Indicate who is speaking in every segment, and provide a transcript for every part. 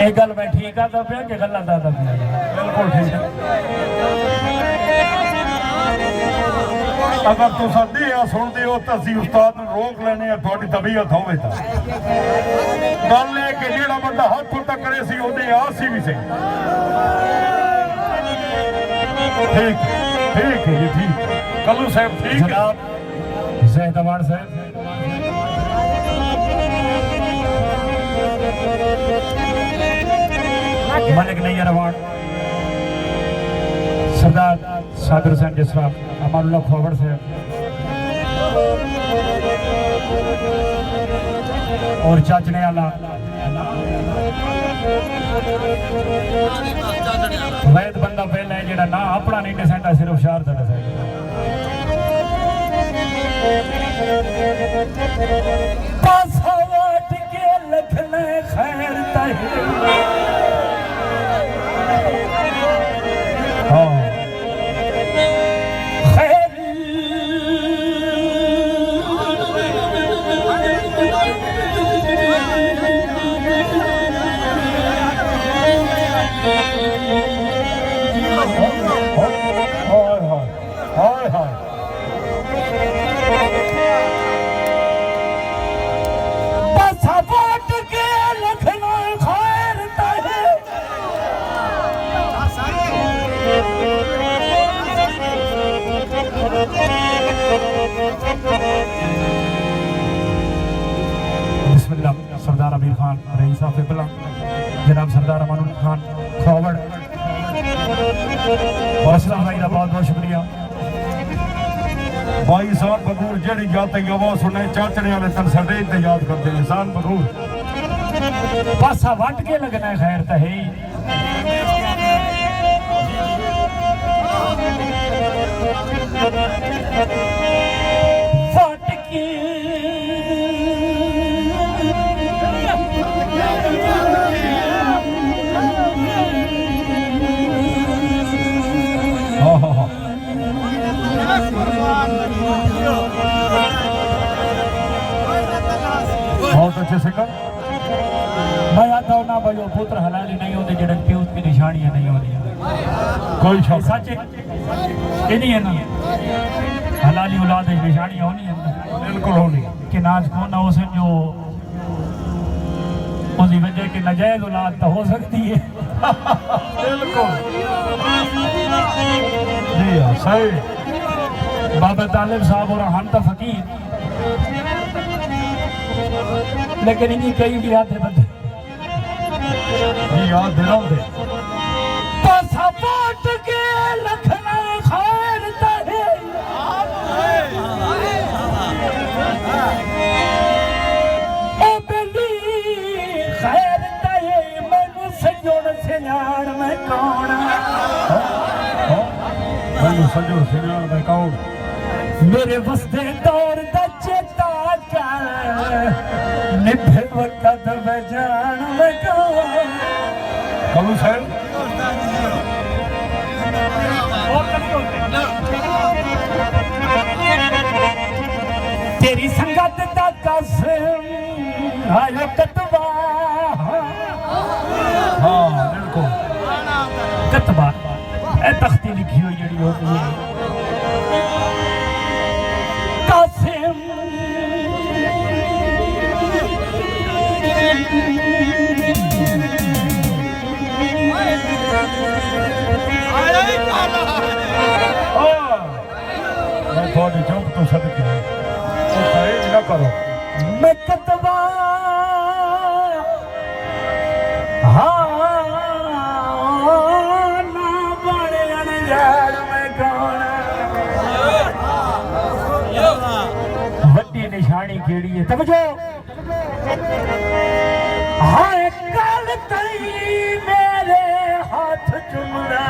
Speaker 1: एक गल मैं ठीक आता पिया कि गलत आता पिया?
Speaker 2: बिल्कुल ठीक है। अगर तुम धिया सुनते हो तो असी उस्ताद रोक लेने थोड़ी तबीयत होवे तो गल है कि जेड़ा बंदा हाथ तक करे सी ओदी आसी भी सही। ठीक ठीक है जी ठीक। कल्लू साहब ठीक है।
Speaker 1: जैदवान साहब मलिक नैयर अवार्ड सरदार साबिर हुसैन जसरा अमानुल्लाह खोवड़ साहब और चाचने वाला वैद बंदा पहला है जेड़ा ना अपना नहीं दसेंदा सिर्फ शार दा दसेंदा। पासा वाट के लखने खैर ताहे सरदार अमीर खान रईस साहब जनाब सरदार अमानुल्लाह खान खोवड़ और असलम भाई का बहुत बहुत शुक्रिया।
Speaker 2: भाई सान बगूर जड़ी जाते आवाज सुने चाचने वाले तन सडे याद करते हैं सान बगूर
Speaker 1: पासा वट के लगना है खैर तो है
Speaker 2: बहुत अच्छे से कर।
Speaker 1: मैं आता हूँ ना भाई वो पुत्र हलाली नहीं होते जड़े प्यो की निशानियां नहीं होती
Speaker 2: कोई शक
Speaker 1: सच ये नहीं है ना हलाली औलाद की निशानियां होनी है
Speaker 2: बिल्कुल होनी
Speaker 1: कि नाज कौन ना उसे जो उसकी वजह की नाजायज औलाद तो हो सकती है।
Speaker 2: बिल्कुल जी हाँ सही।
Speaker 1: बाबा तालिब साहब और हम तो फकीर लेकिन इन्हीं कई भी आते बंदे
Speaker 2: जी याद दिलाओ दे
Speaker 1: पासपोर्ट के लखना खैर ताहे ओ बेली खैर ताहे मैनू सजोड़ सियाण में कौन
Speaker 2: मैनू सजोड़ सियाण में कौन
Speaker 1: मेरे वसदे दौर दा चेता कर निभे वक्त बजान में कौन
Speaker 2: कल्लू साहब
Speaker 1: तेरी संगत दा कसम आयो कतबा
Speaker 2: हाँ बिल्कुल
Speaker 1: कतबा ए तख्ती लिखी हुई जड़ी होती है कासिम
Speaker 2: मैं थोड़ी चौक तो सदके खरीद ना करो
Speaker 1: मैं कतबा हाँ ना बड़े अनजान में कौन वड्डी निशानी केड़ी है समझो हाँ कल तई मेरे हाथ चुमना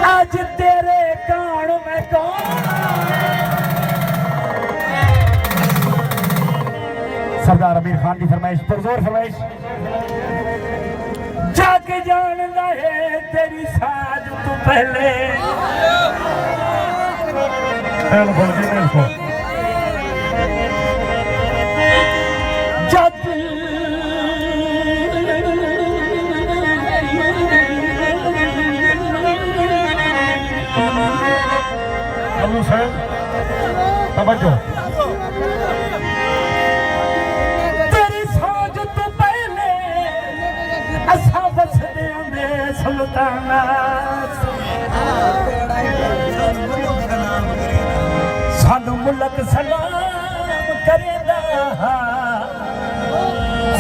Speaker 1: आज तेरे कान में कौन सरदार अमीर खान की फरमाइश पुरजोर फरमाइश जाके जानदा है तेरी साज तू पहले
Speaker 2: बिल्कुल जी बिल्कुल कमलू साहब तवज्जो
Speaker 1: तेरी साज तो पहले असा बसदे आंदे सुल्ताना सानू मुल्क सलाम करेंदा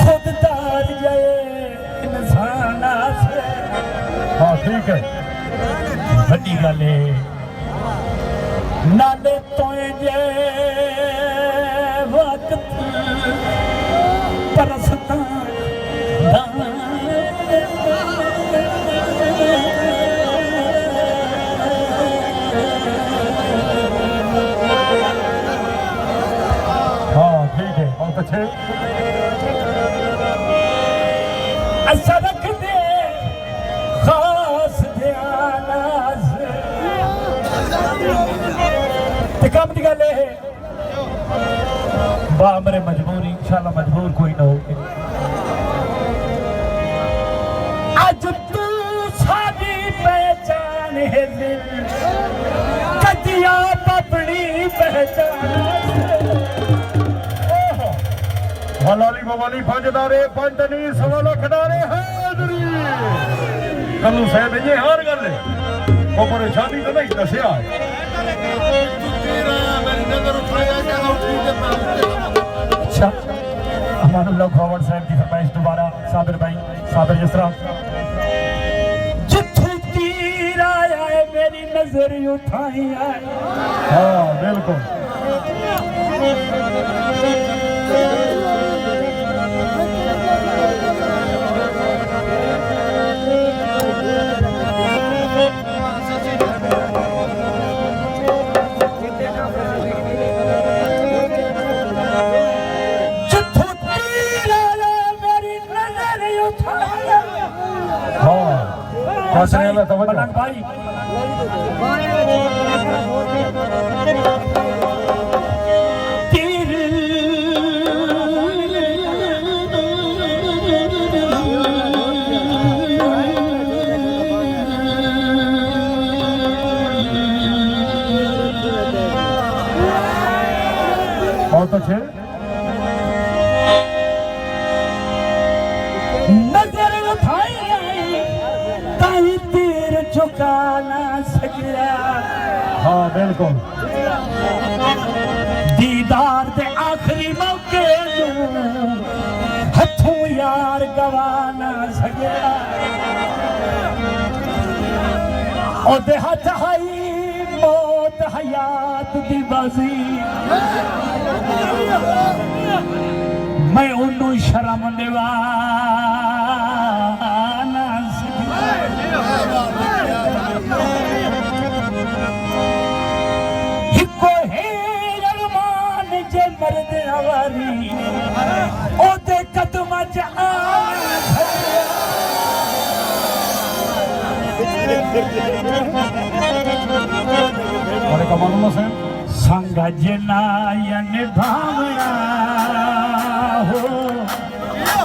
Speaker 1: खुददार जाए इंसान से।
Speaker 2: हाँ ठीक है
Speaker 1: वड्डी गल है नाले तो जे वक्त परसता
Speaker 2: हाँ ठीक है बहुत अच्छे
Speaker 1: अच्छा रख दे खास ध्यान ते कम दी गल है बा मेरे मजबूर इंशाल्लाह मजबूर कोई ना हो आज तू साडी पहचान है दिल कदिया अपनी पहचान
Speaker 2: हलाली बवाली फौजदारे पंटनी सवालो खिडारे हाजरी कल्लू साहब ये हर गल है वो परेशानी तो नहीं दसिया है
Speaker 1: अच्छा हमारे लोग फॉरवर्ड साहब की फरमाइश दोबारा साबिर भाई साबिर जिसरा जिथू तीर आया है मेरी नजर उठाई है।
Speaker 2: हाँ बिल्कुल
Speaker 1: जिथू तीर आया मेरी नजर उठाई है।
Speaker 2: हाँ फौजदारे वाला तवज्जो
Speaker 1: मलंग भाई तीर
Speaker 2: बहुत अच्छे
Speaker 1: नजर उठाई ताई तीर झुका ना सकिया।
Speaker 2: हाँ बिल्कुल
Speaker 1: दीदार दे आखिरी मौके हथों यार गवा ना सकिया ओदे हथ हाई मौत हयात दी बाजी मैं उन्नू शर्म देवा ना हिको है रमान जे मर्द आवारी ओदे कदम च
Speaker 2: और कमाल साहब
Speaker 1: संग जनायन भावना हो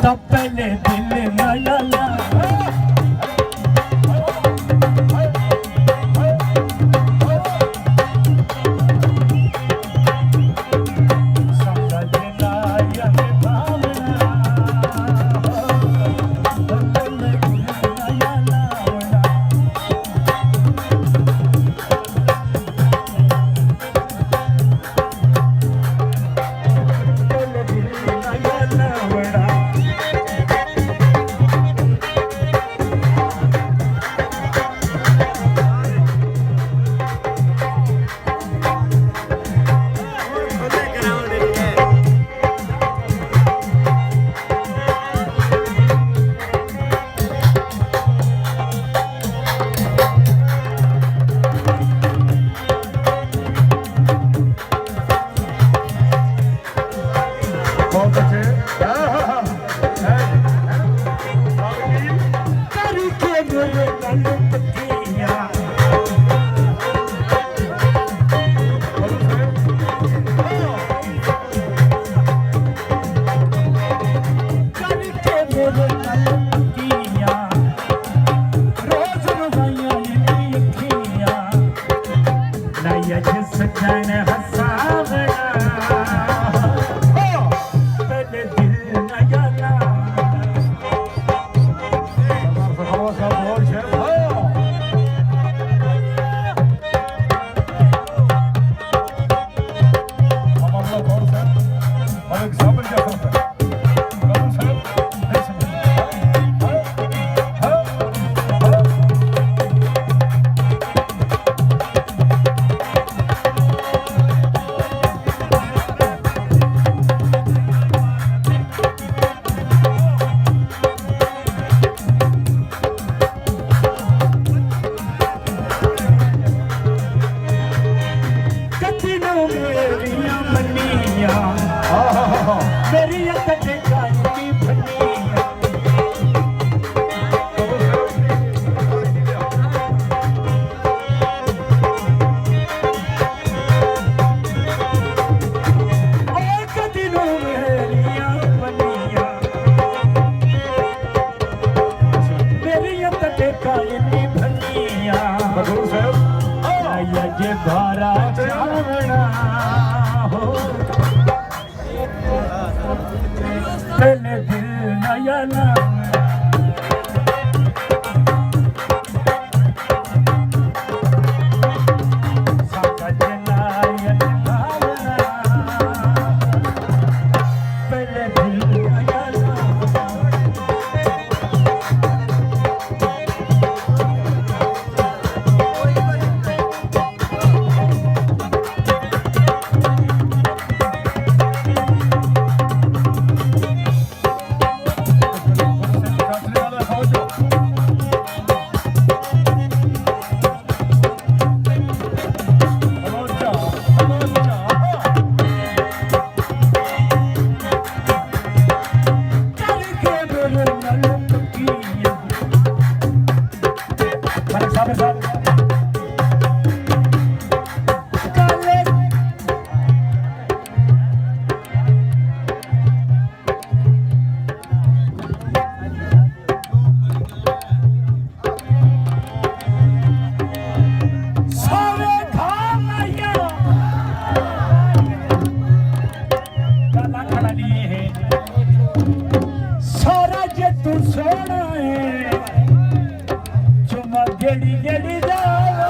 Speaker 1: तब पहले दिल न लला संग जनायन भावना हो तब पहले दिल न लला सजन हसावना पहले दिल न जाना मेरी कटे काली भनिया दिनों मेरिया बनिया मेरी कटे काली भनिया जे भारा चावना हो पहले दिल नया नाम साका जलायन भावना पहले दिल नया नाम सोना है चुमा गेड़ी गेड़ी जावा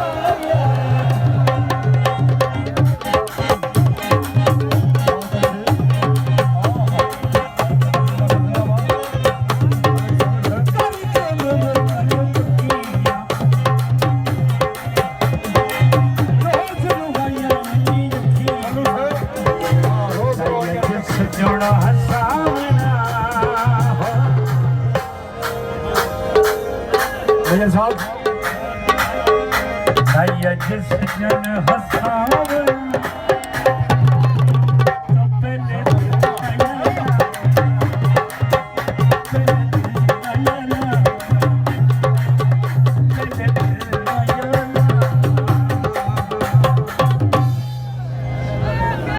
Speaker 1: जोड़ा हसावना भैया साहब जिस जन हसावना